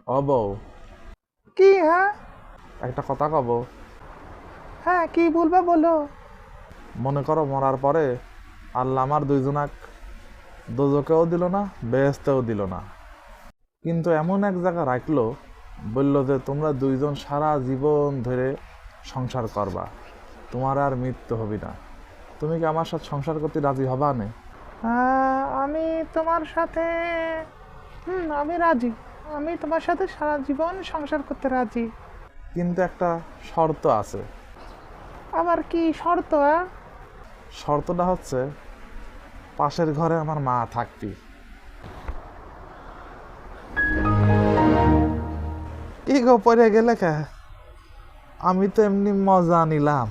ও বউ, কি? হ্যাঁ। একটা কথা কব। হ্যাঁ, কি বলবা বলো। মনে করো মরার পরে আল্লাহ আমার দুইজনাক দোজকেও দিল না, বেহেস্তেও দিল না, কিন্তু এমন এক জায়গা রাখলো, বলল যে তোমরা দুইজন সারা জীবন ধরে সংসার করবা, তোমার আর মৃত্যু হবি না। তুমি কি আমার সাথে সংসার করতে রাজি হবা না? আমি তোমার সাথে, আমি রাজি। আমি তোমার সাথে সারা জীবন সংসার করতে রাজি। কিন্তু একটা শর্ত আছে। আবার কি শর্ত? শর্তটা হচ্ছে পাশের ঘরে আমার মা থাকবি। কি গো, পড়ে গেলে কে? আমি তো এমনি মজা নিলাম।